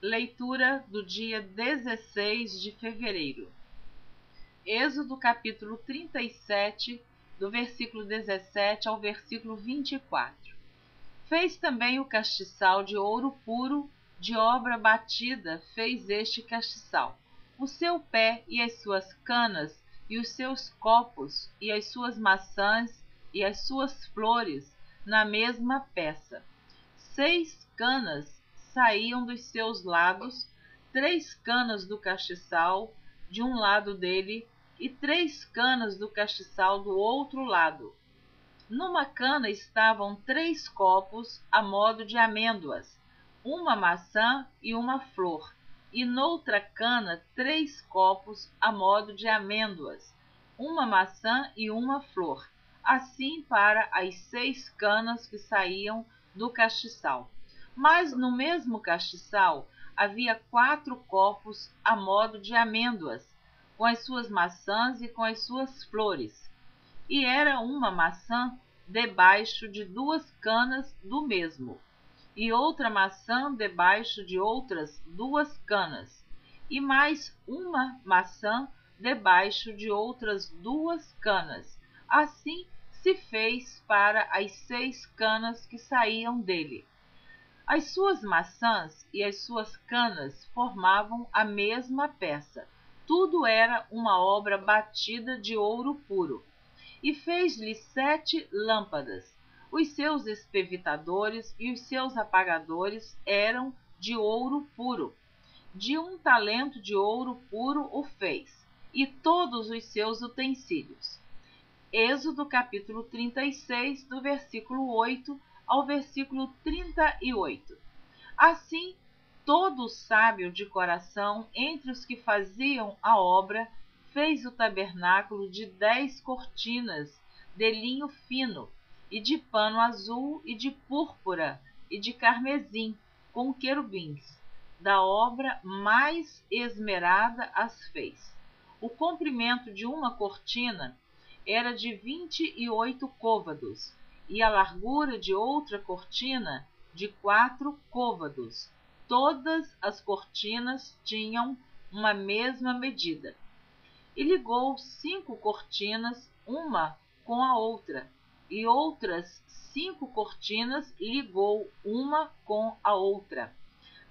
Leitura do dia 16 de fevereiro. Êxodo capítulo 37, do versículo 17 ao versículo 24. Fez também o castiçal de ouro puro, de obra batida fez este castiçal. O seu pé e as suas canas, e os seus copos, e as suas maçãs, e as suas flores, na mesma peça. 6 canas saíam dos seus lados, 3 canas do castiçal de um lado dele, e 3 canas do castiçal do outro lado. Numa cana estavam 3 copos a modo de amêndoas, uma maçã e uma flor, e noutra cana 3 copos a modo de amêndoas, uma maçã e uma flor, assim para as 6 canas que saíam do castiçal. Mas no mesmo castiçal havia 4 copos a modo de amêndoas, com as suas maçãs e com as suas flores. E era uma maçã debaixo de 2 canas do mesmo, e outra maçã debaixo de outras 2 canas, e mais uma maçã debaixo de outras 2 canas. Assim se fez para as 6 canas que saíam dele. As suas maçãs e as suas canas formavam a mesma peça. Tudo era uma obra batida de ouro puro. E fez-lhe 7 lâmpadas. Os seus espevitadores e os seus apagadores eram de ouro puro. De 1 talento de ouro puro o fez, e todos os seus utensílios. Êxodo capítulo 36, do versículo 8 ao versículo 38. Assim, todo sábio de coração entre os que faziam a obra fez o tabernáculo de 10 cortinas de linho fino, e de pano azul, e de púrpura, e de carmesim, com querubins. Da obra mais esmerada as fez. O comprimento de uma cortina era de 28 côvados, e a largura de outra cortina de 4 côvados. Todas as cortinas tinham uma mesma medida. E ligou 5 cortinas, uma com a outra, e outras 5 cortinas ligou uma com a outra.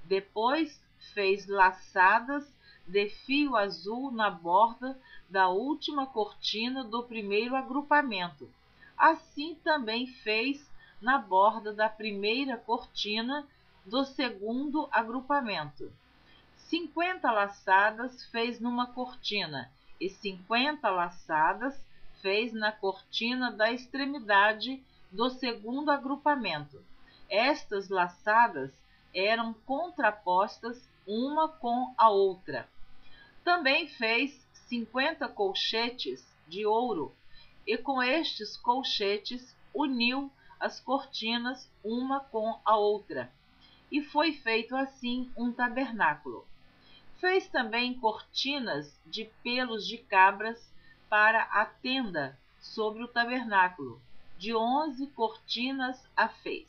Depois fez laçadas de fio azul na borda da última cortina do primeiro agrupamento. Assim também fez na borda da primeira cortina do segundo agrupamento. 50 laçadas fez numa cortina, e 50 laçadas fez na cortina da extremidade do segundo agrupamento. Estas laçadas eram contrapostas uma com a outra. Também fez 50 colchetes de ouro, e com estes colchetes uniu as cortinas uma com a outra. E foi feito assim um tabernáculo. Fez também cortinas de pelos de cabras para a tenda sobre o tabernáculo. De 11 cortinas a fez.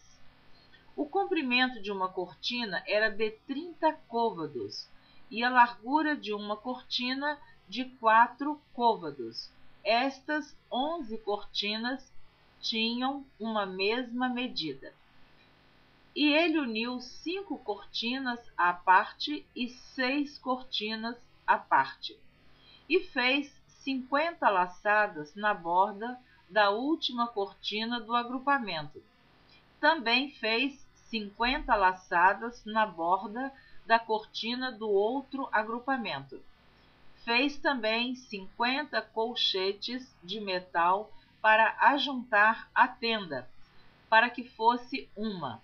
O comprimento de uma cortina era de 30 côvados, e a largura de uma cortina de 4 côvados. Estas 11 cortinas tinham uma mesma medida. E ele uniu 5 cortinas à parte e 6 cortinas à parte. E fez 50 laçadas na borda da última cortina do agrupamento. Também fez 50 laçadas na borda da cortina do outro agrupamento. Fez também 50 colchetes de metal para ajuntar a tenda, para que fosse uma.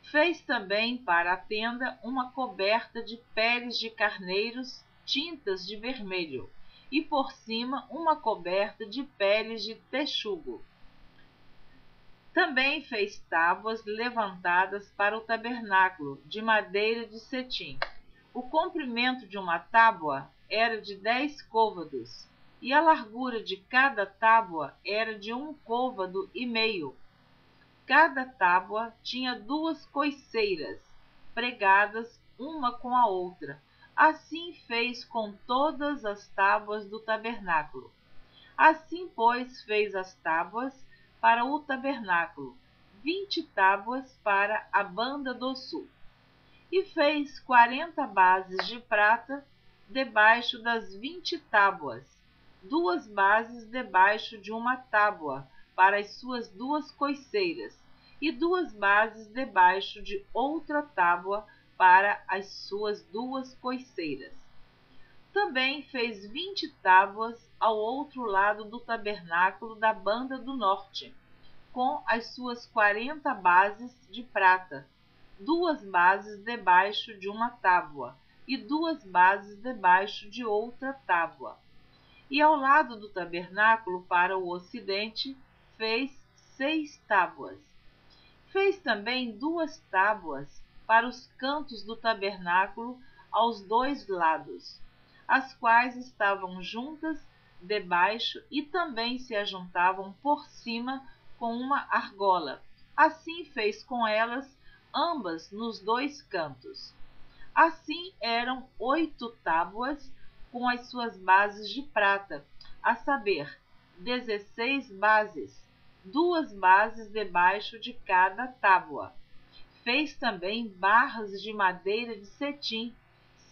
Fez também para a tenda uma coberta de peles de carneiros tintas de vermelho, e por cima uma coberta de peles de texugo. Também fez tábuas levantadas para o tabernáculo, de madeira de cetim. O comprimento de uma tábua era de 10 côvados, e a largura de cada tábua era de 1 côvado e meio. Cada tábua tinha 2 coiceiras pregadas uma com a outra. Assim fez com todas as tábuas do tabernáculo. Assim, pois, fez as tábuas para o tabernáculo, 20 tábuas para a banda do sul. E fez 40 bases de prata debaixo das 20 tábuas, 2 bases debaixo de uma tábua para as suas 2 coiceiras, e 2 bases debaixo de outra tábua para as suas 2 coiceiras. Também fez 20 tábuas ao outro lado do tabernáculo da banda do norte, com as suas 40 bases de prata, 2 bases debaixo de uma tábua e 2 bases debaixo de outra tábua. E ao lado do tabernáculo para o ocidente fez 6 tábuas. Fez também 2 tábuas para os cantos do tabernáculo aos 2 lados, as quais estavam juntas debaixo e também se ajuntavam por cima com uma argola. Assim fez com elas ambas nos 2 cantos. Assim eram 8 tábuas com as suas bases de prata, a saber, 16 bases, 2 bases debaixo de cada tábua. Fez também barras de madeira de cetim,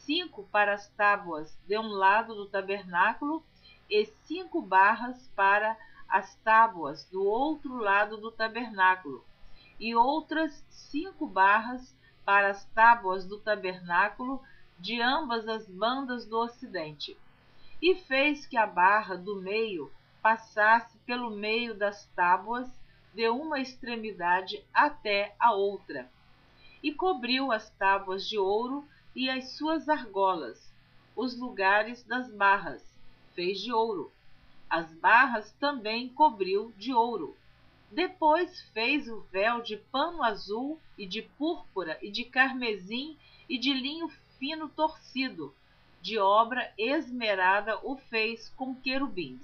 5 para as tábuas de um lado do tabernáculo e 5 barras para as tábuas do outro lado do tabernáculo, e outras 5 barras para as tábuas do tabernáculo de ambas as bandas do ocidente. E fez que a barra do meio passasse pelo meio das tábuas de uma extremidade até a outra. E cobriu as tábuas de ouro e as suas argolas, os lugares das barras, fez de ouro. As barras também cobriu de ouro. Depois fez o véu de pano azul e de púrpura e de carmesim e de linho fino torcido, de obra esmerada o fez com querubins.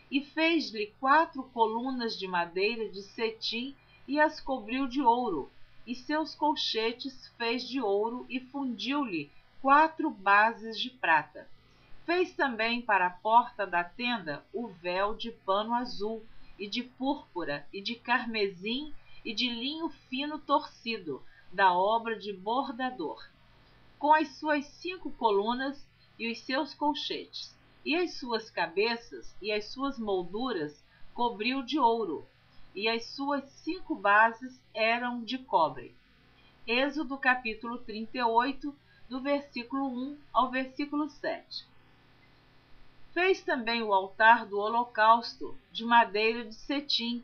E fez-lhe 4 colunas de madeira de cetim e as cobriu de ouro, e seus colchetes fez de ouro e fundiu-lhe 4 bases de prata. Fez também para a porta da tenda o véu de pano azul, e de púrpura, e de carmesim, e de linho fino torcido, da obra de bordador, com as suas 5 colunas e os seus colchetes, e as suas cabeças e as suas molduras cobriu de ouro, e as suas 5 bases eram de cobre. Êxodo capítulo 38, do versículo 1 ao versículo 7. Fez também o altar do holocausto, de madeira de cetim.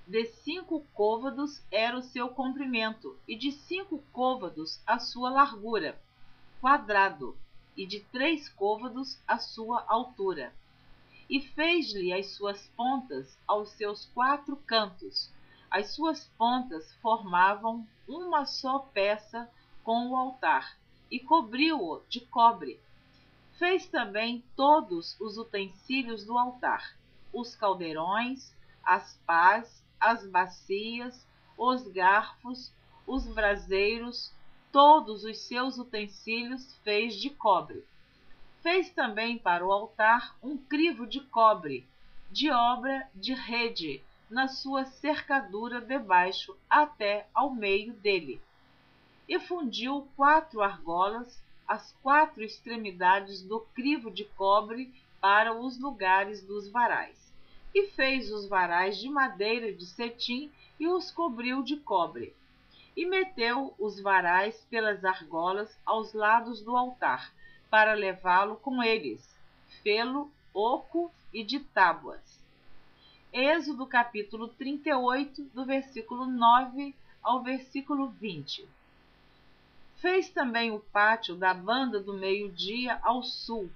De 5 côvados era o seu comprimento, e de 5 côvados a sua largura, quadrado, e de 3 côvados a sua altura. E fez-lhe as suas pontas aos seus 4 cantos. As suas pontas formavam uma só peça com o altar, e cobriu-o de cobre. Fez também todos os utensílios do altar, os caldeirões, as pás, as bacias, os garfos, os braseiros, todos os seus utensílios fez de cobre. Fez também para o altar um crivo de cobre, de obra de rede, na sua cercadura debaixo até ao meio dele. E fundiu 4 argolas, as 4 extremidades do crivo de cobre para os lugares dos varais. E fez os varais de madeira de cetim e os cobriu de cobre. E meteu os varais pelas argolas aos lados do altar, para levá-lo com eles, fê-lo oco e de tábuas. Êxodo capítulo 38, do versículo 9 ao versículo 20. Fez também o pátio da banda do meio-dia ao sul.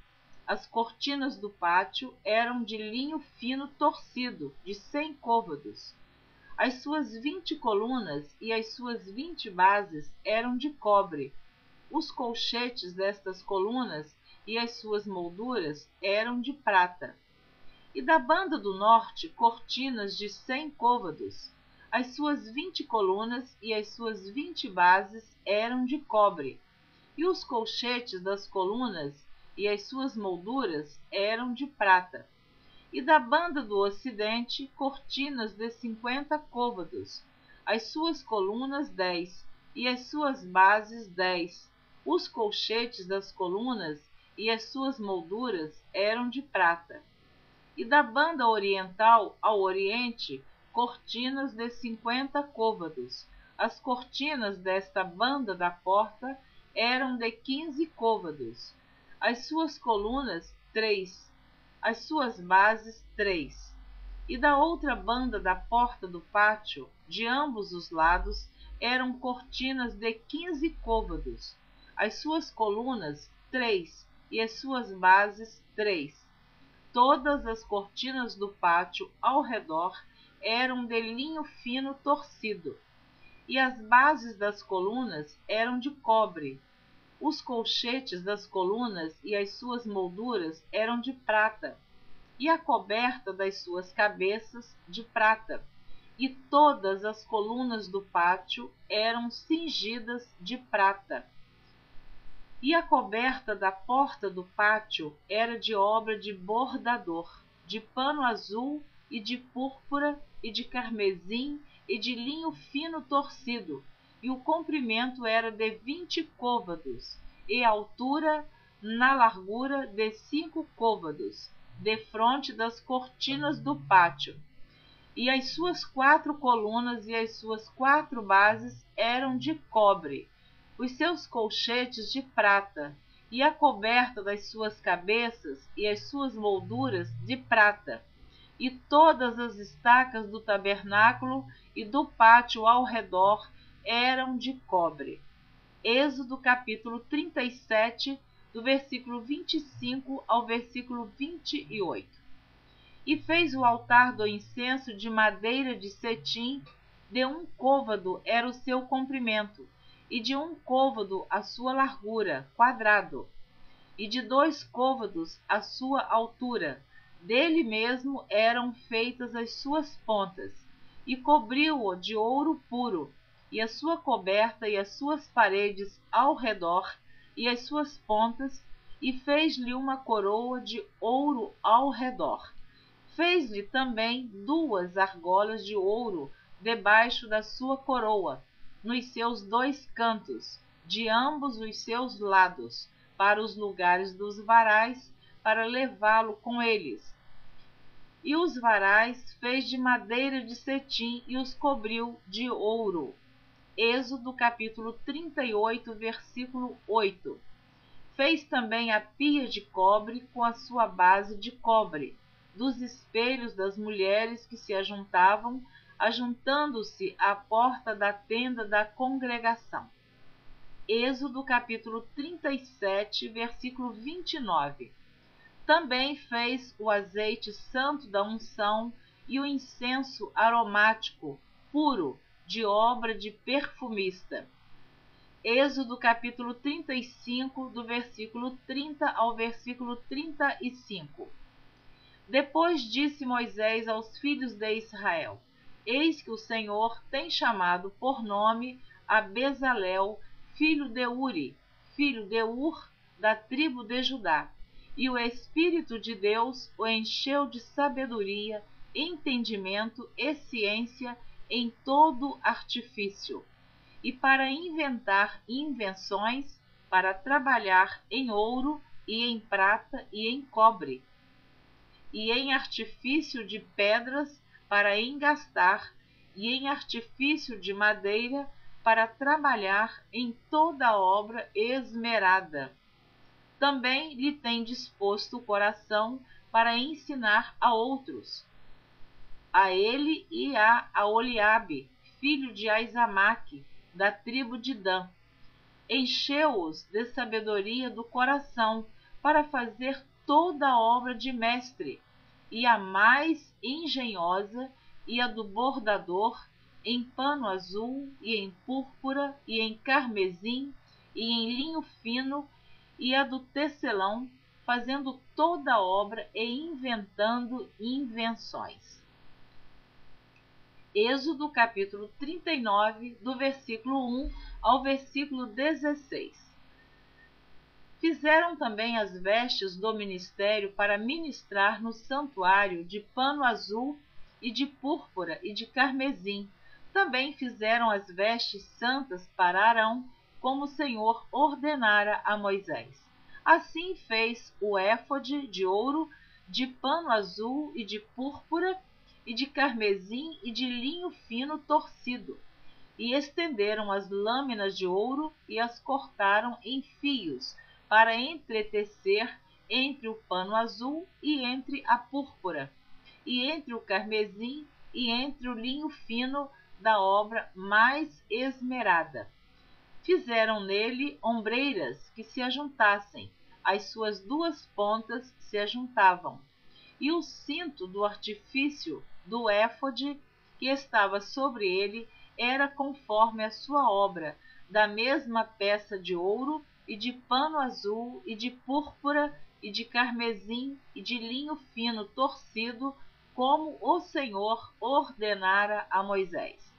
As cortinas do pátio eram de linho fino torcido, de 100 côvados. As suas 20 colunas e as suas 20 bases eram de cobre. Os colchetes destas colunas e as suas molduras eram de prata. E da banda do norte, cortinas de 100 côvados. As suas 20 colunas e as suas 20 bases eram de cobre. e os colchetes das colunas e as suas molduras eram de prata. E da banda do ocidente, cortinas de 50 côvados, as suas colunas 10, e as suas bases 10. Os colchetes das colunas e as suas molduras eram de prata. E da banda oriental ao oriente, cortinas de 50 côvados. As cortinas desta banda da porta eram de 15 côvados. As suas colunas, 3. As suas bases, 3. E da outra banda da porta do pátio, de ambos os lados, eram cortinas de 15 côvados. As suas colunas, 3, e as suas bases, 3. Todas as cortinas do pátio ao redor eram de linho fino torcido, e as bases das colunas eram de cobre. Os colchetes das colunas e as suas molduras eram de prata, e a coberta das suas cabeças de prata, e todas as colunas do pátio eram cingidas de prata. E a coberta da porta do pátio era de obra de bordador, de pano azul e de púrpura e de carmesim e de linho fino torcido, e o comprimento era de 20 côvados, e a altura na largura de 5 côvados, defronte das cortinas do pátio. E as suas 4 colunas e as suas 4 bases eram de cobre, os seus colchetes de prata, e a coberta das suas cabeças e as suas molduras de prata, e todas as estacas do tabernáculo e do pátio ao redor eram de cobre. Êxodo capítulo 37, do versículo 25 ao versículo 28. E fez o altar do incenso de madeira de cetim, de 1 côvado era o seu comprimento, e de 1 côvado a sua largura, quadrado, e de 2 côvados a sua altura. Dele mesmo eram feitas as suas pontas, e cobriu-o de ouro puro, e a sua coberta e as suas paredes ao redor, e as suas pontas, e fez-lhe uma coroa de ouro ao redor. Fez-lhe também 2 argolas de ouro debaixo da sua coroa, nos seus 2 cantos, de ambos os seus lados, para os lugares dos varais, para levá-lo com eles. E os varais fez de madeira de cetim e os cobriu de ouro. Êxodo capítulo 38, versículo 8. Fez também a pia de cobre com a sua base de cobre, dos espelhos das mulheres que se ajuntavam, ajuntando-se à porta da tenda da congregação. Êxodo capítulo 37, versículo 29. Também fez o azeite santo da unção e o incenso aromático puro, de obra de perfumista. Êxodo capítulo 35, do versículo 30 ao versículo 35. Depois disse Moisés aos filhos de Israel: Eis que o Senhor tem chamado por nome a Bezalel, filho de Uri, filho de Ur, da tribo de Judá. E o Espírito de Deus o encheu de sabedoria, entendimento e ciência em todo artifício, e para inventar invenções, para trabalhar em ouro e em prata e em cobre, e em artifício de pedras para engastar, e em artifício de madeira para trabalhar em toda obra esmerada. Também lhe tem disposto o coração para ensinar a outros, a ele e a Oliabe, filho de Aizamaque, da tribo de Dan. Encheu-os de sabedoria do coração para fazer toda a obra de mestre, e a mais engenhosa, e a do bordador, em pano azul, e em púrpura, e em carmesim, e em linho fino, e a do tecelão, fazendo toda a obra e inventando invenções. Êxodo capítulo 39, do versículo 1 ao versículo 16. Fizeram também as vestes do ministério para ministrar no santuário de pano azul e de púrpura e de carmesim. Também fizeram as vestes santas para Arão, como o Senhor ordenara a Moisés. Assim fez o éfode de ouro, de pano azul e de púrpura e de carmesim e de linho fino torcido. E estenderam as lâminas de ouro e as cortaram em fios, para entretecer entre o pano azul e entre a púrpura, e entre o carmesim e entre o linho fino da obra mais esmerada. Fizeram nele ombreiras que se ajuntassem, as suas duas pontas se ajuntavam, e o cinto do artifício do éfode que estava sobre ele era conforme a sua obra, da mesma peça de ouro e de pano azul e de púrpura e de carmesim e de linho fino torcido, como o Senhor ordenara a Moisés.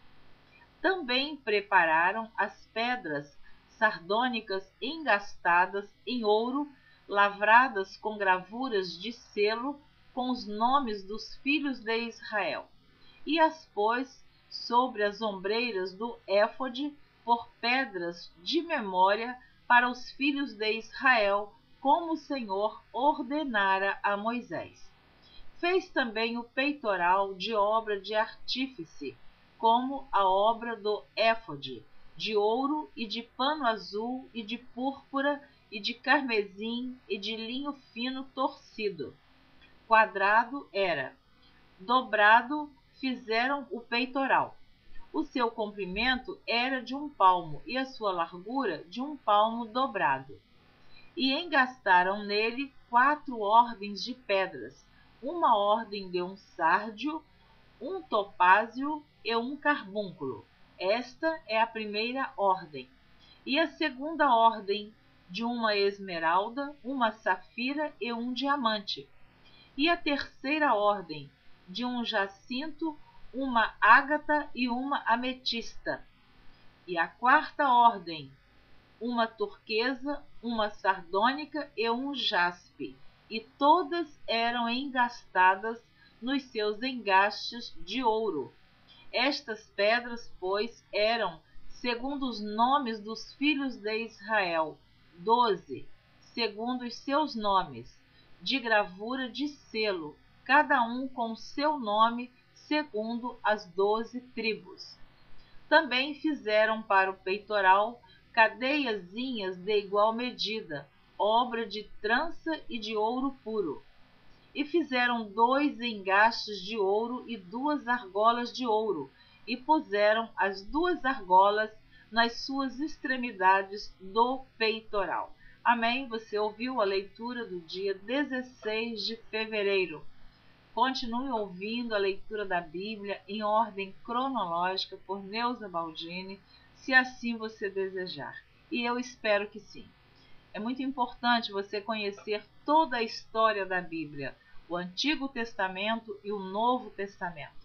Também prepararam as pedras sardônicas engastadas em ouro, lavradas com gravuras de selo, com os nomes dos filhos de Israel, e as pôs sobre as ombreiras do éfode por pedras de memória para os filhos de Israel, como o Senhor ordenara a Moisés. Fez também o peitoral de obra de artífice, como a obra do éfode, de ouro e de pano azul e de púrpura e de carmesim e de linho fino torcido. Quadrado era. Dobrado fizeram o peitoral. O seu comprimento era de 1 palmo e a sua largura de 1 palmo dobrado. E engastaram nele 4 ordens de pedras, uma ordem de um sárdio, um topázio e um carbúnculo. Esta é a primeira ordem. E a segunda ordem de uma esmeralda, uma safira e um diamante. E a terceira ordem de um jacinto, uma ágata e uma ametista. E a quarta ordem, uma turquesa, uma sardônica e um jaspe, e todas eram engastadas nos seus engastes de ouro. Estas pedras, pois, eram, segundo os nomes dos filhos de Israel, 12, segundo os seus nomes, de gravura de selo, cada um com seu nome, segundo as 12 tribos. Também fizeram para o peitoral cadeiazinhas de igual medida, obra de trança e de ouro puro. E fizeram 2 engastes de ouro e 2 argolas de ouro, e puseram as 2 argolas nas suas extremidades do peitoral. Amém? Você ouviu a leitura do dia 16 de fevereiro. Continue ouvindo a leitura da Bíblia em ordem cronológica por Neuza Baldini, se assim você desejar. E eu espero que sim. É muito importante você conhecer toda a história da Bíblia, o Antigo Testamento e o Novo Testamento.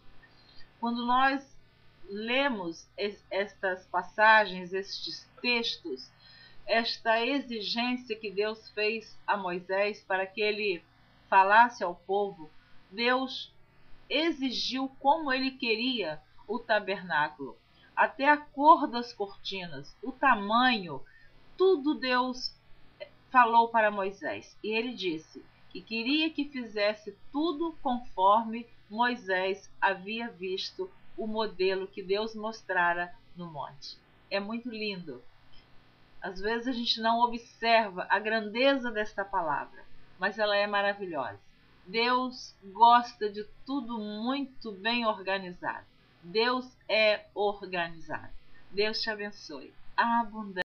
Quando nós lemos estas passagens, estes textos, esta exigência que Deus fez a Moisés para que ele falasse ao povo, Deus exigiu como ele queria o tabernáculo, até a cor das cortinas, o tamanho, tudo Deus falou para Moisés. E ele disse que queria que fizesse tudo conforme Moisés havia visto o modelo que Deus mostrara no monte. É muito lindo. Às vezes a gente não observa a grandeza desta palavra, mas ela é maravilhosa. Deus gosta de tudo muito bem organizado. Deus é organizado. Deus te abençoe abundantemente.